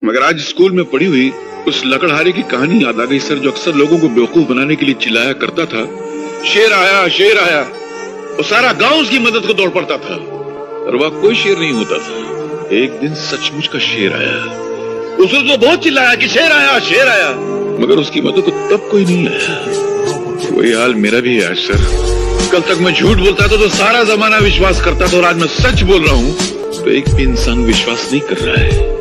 मगर आज स्कूल में पढ़ी हुई उस लकड़हारे की कहानी याद आ गई सर, जो अक्सर लोगों को बेवकूफ बनाने के लिए चिल्लाया करता था, शेर आया शेर आया। और सारा गांव उसकी मदद को दौड़ पड़ता था, और वह कोई शेर नहीं होता था। एक दिन सचमुच का शेर आया। उसने तो बहुत चिल्लाया कि शेर आया, मगर उसकी मदद को तब कोई नहीं आया। वही हाल मेरा भी है आज सर। कल तक मैं झूठ बोलता था तो सारा जमाना विश्वास करता था, और आज मैं सच बोल रहा हूँ तो एक भी इंसान विश्वास नहीं कर रहा है।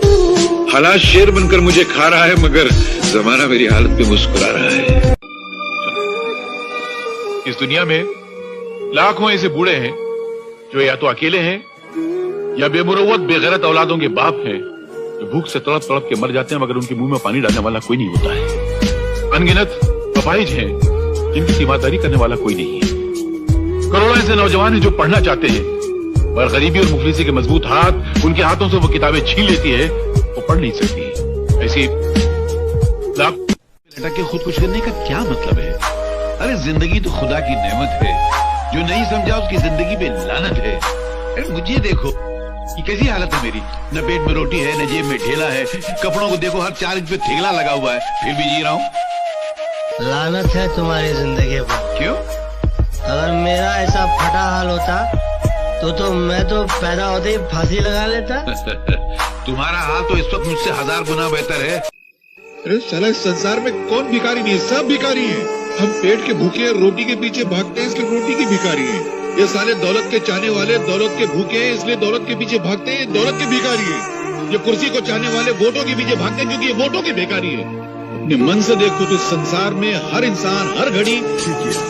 हालात शेर बनकर मुझे खा रहा है, मगर जमाना मेरी हालत पे मुस्कुरा रहा है। इस दुनिया में लाखों ऐसे बूढ़े हैं जो या तो अकेले हैं या बेमुरव्वत बेगैरत औलादों के बाप हैं, जो भूख से तड़प तड़प के मर जाते हैं, मगर उनके मुंह में पानी डालने वाला कोई नहीं होता है। अनगिनत अपाहिज हैं जिनकी तीमारदारी करने वाला कोई नहीं है। करोड़ों ऐसे नौजवान हैं जो पढ़ना चाहते हैं, पर गरीबी और मुफलिसी के मजबूत हाथ उनके हाथों से वो किताबें छीन लेती है, वो पढ़ नहीं सकती। ऐसी लाख लटक के खुदकुश करने का क्या मतलब है? अरे जिंदगी तो खुदा की नेमत है, जो नहीं समझा उसकी जिंदगी पे लानत है। अरे मुझे देखो, ये कैसी हालत है मेरी, न पेट में रोटी है, न जेब में ढेला है, कपड़ों को देखो हर 4 इंच पे थेगला लगा हुआ है, फिर भी जी रहा हूँ। लानत है तुम्हारी जिंदगी पर। क्यों? अगर मेरा ऐसा फटा हाल होता तो मैं तो पैदा होते ही फांसी लगा लेता। तुम्हारा हाल तो इस वक्त मुझसे 1000 गुना बेहतर है। अरे साला इस संसार में कौन भिखारी नहीं है, सब भिखारी हैं। हम पेट के भूखे हैं, रोटी के पीछे भागते हैं, इसलिए रोटी की भिखारी हैं। ये साले दौलत के चाहने वाले दौलत के भूखे हैं, इसलिए दौलत के पीछे भागते हैं, दौलत के भिखारी हैं। ये कुर्सी को चाहने वाले वोटों के पीछे भागते हैं, क्योंकि ये वोटों के भिखारी हैं। अपने मन से देखो तो इस संसार में हर इंसान हर घड़ी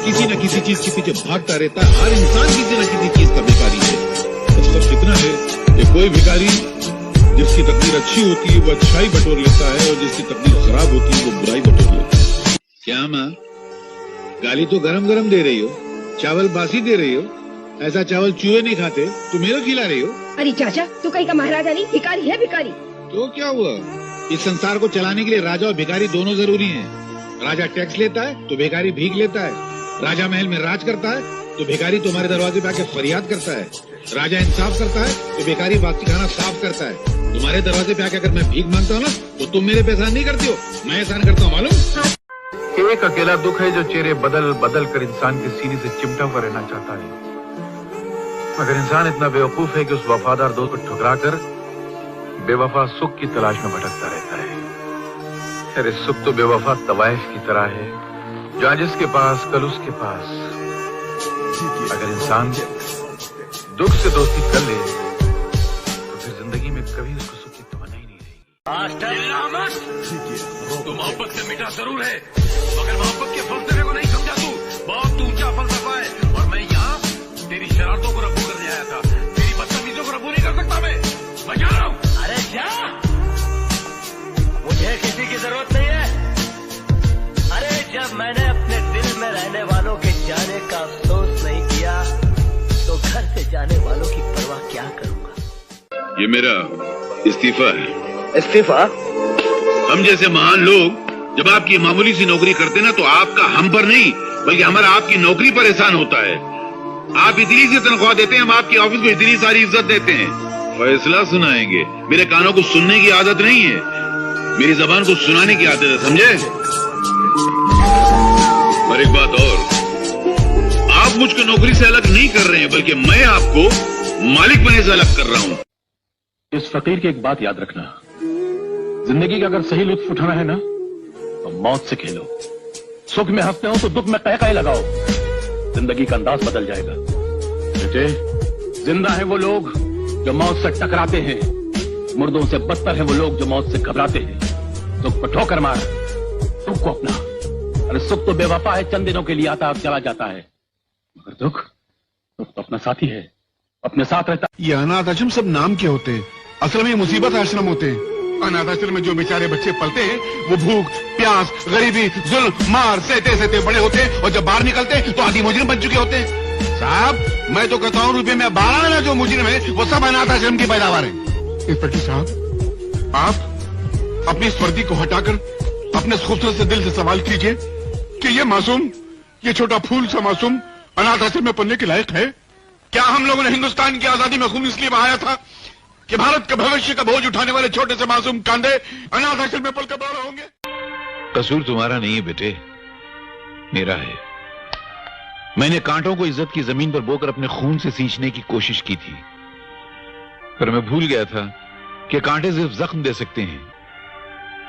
किसी न किसी चीज के पीछे भागता रहता है। हर इंसान किसी न किसी चीज का भिखारी है। मतलब कितना है कि कोई भिखारी जिसकी तकदीर अच्छी होती है वो अच्छाई बटोर लेता है, और जिसकी तकदीर खराब होती है वो बुराई बटोर लेता है। क्या माँ, गाली तो गरम गरम दे रही हो, चावल बासी दे रही हो। ऐसा चावल चूहे नहीं खाते, तुम मेरे खिला रही हो। अरे चाचा, तू कहीं का महाराजा नहीं, भिखारी है भिखारी। तो क्या हुआ, इस संसार को चलाने के लिए राजा और भिखारी दोनों जरूरी हैं। राजा टैक्स लेता है तो भिखारी भीख लेता है। राजा महल में राज करता है तो भिखारी तुम्हारे दरवाजे पे आके फरियाद करता है। राजा इंसाफ करता है तो भिखारी बाकी खाना साफ करता है। तुम्हारे दरवाजे पे आके अगर मैं भीख मांगता हूँ ना तो तुम मेरे पे एहसान नहीं करती हो, मैं एहसान करता हूँ, मालूम। एक अकेला दुख है जो चेहरे बदल बदल कर इंसान के सीने से चिमटा हुआ रहना चाहता है, मगर इंसान इतना बेवकूफ है कि उस वफादार दोस्त को ठुकरा कर बेवफा सुख की तलाश में भटकता रहता है। अरे सुख तो बेवफा तवाइफ की तरह है, जो आज इसके पास कल उसके पास। अगर इंसान दुख से दोस्ती कर ले तो फिर जिंदगी में कभी उसको सुख की तमन्ना ही नहीं रहेगी। तो मोहब्बत से मिटा जरूर है, मगर मोहब्बत के फलसफे को नहीं समझा तू। बहुत ऊंचा फलसफा है, और मैं यहाँ तेरी शरारतों को रब्बू करने आया था, तेरी बदतमीजों को रब्बू नहीं कर सकता मैं जा रहा हूँ। अरे क्या, मुझे किसी की जरूरत नहीं है। अरे जब मैंने अपने दिल में रहने वालों के जाने का अफसोस नहीं किया तो घर से जाने वालों की परवाह क्या करूंगा। ये मेरा इस्तीफा है। इस्तीफा? हम जैसे महान लोग जब आपकी मामूली सी नौकरी करते ना, तो आपका हम पर नहीं बल्कि हमारा आपकी नौकरी पर एहसान होता है। आप इतनी सी तनख्वाह देते हैं, हम आपकी ऑफिस को इतनी सारी इज्जत देते हैं। फैसला सुनाएंगे, मेरे कानों को सुनने की आदत नहीं है, मेरी जबान को सुनाने की आदत है, समझे। और एक बात और, आप मुझको नौकरी से अलग नहीं कर रहे हैं, बल्कि मैं आपको मालिक बनने से अलग कर रहा हूं। इस फकीर की एक बात याद रखना, जिंदगी का अगर सही लुत्फ उठाना है ना तो मौत से खेलो। सुख में हंसते हो तो दुख में कह लगाओ, जिंदगी का अंदाज बदल जाएगा। बेटे, जिंदा है वो लोग जो मौत से टकराते हैं, मुर्दों से बदतर है वो लोग जो मौत से घबराते हैं। दुख को ठोकर मार, सुख को अपना। अरे सुख तो बेवफा है, चंद दिनों के लिए आता और चला जाता है, मगर दुख तो अपना साथी है, अपने साथ रहता। ये अनाथ आश्रम सब नाम के होते हैं, असल में ये मुसीबत आश्रम होते हैं। अनाथ आश्रम में जो बेचारे बच्चे पलते हैं वो भूख प्यास गरीबी जुल्म मार सहते सहते बड़े होते हैं, और जब बाहर निकलते हैं तो आधी मुजरिम बन चुके होते हैं। साहब, मैं तो कहता हूँ रुपये में 12 आना जो मुजरिम है वो सब अनाथ आश्रम की पैदावार है। इंस्पेक्टर साहब, आप अपनी इस वर्दी को हटाकर अपने खूबसूरत से दिल से सवाल कीजिए कि ये मासूम, ये छोटा फूल सा मासूम अनाथ आश्रम में पढ़ने के लायक है क्या? हम लोगों ने हिंदुस्तान की आजादी में खून इसलिए बहाया था कि भारत के भविष्य का बोझ उठाने वाले छोटे से मासूम कांधे अनाथ आश्रम में पलकर बड़ा होंगे। कसूर तुम्हारा नहीं है बेटे, मेरा है। मैंने कांटों को इज्जत की जमीन पर बोकर अपने खून से सींचने की कोशिश की थी, पर मैं भूल गया था कि कांटे सिर्फ जख्म दे सकते हैं,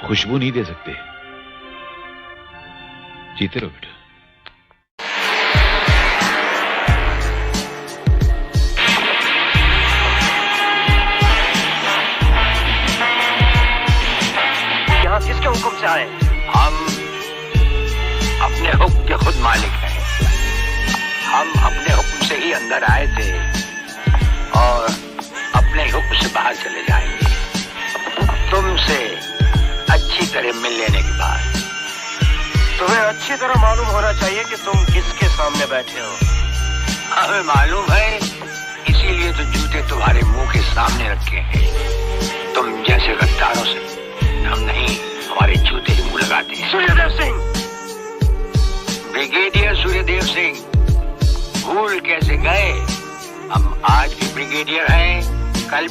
खुशबू नहीं दे सकते। जीते रहो बेटा। यहाँ किसके हुक्म से आए? हम अपने हुक्म के खुद मालिक हैं। हम अपने हुक्म से ही अंदर आए थे और अपने हुक्म से बाहर चले जाएंगे। तुमसे अच्छी तरह मिल लेने के बाद तुम्हें अच्छी तरह मालूम होना चाहिए कि तुम किसके सामने बैठे हो। हमें मालूम है, इसीलिए तो जूते तुम्हारे मुंह के सामने रखे हैं। तुम जैसे गद्दारों से हम नहीं, हमारे जूते ही मुंह लगाते हैं। सूर्यदेव सिंह, ब्रिगेडियर सूर्यदेव सिंह, भूल कैसे गए? हम आज भी ब्रिगेडियर हैं, कल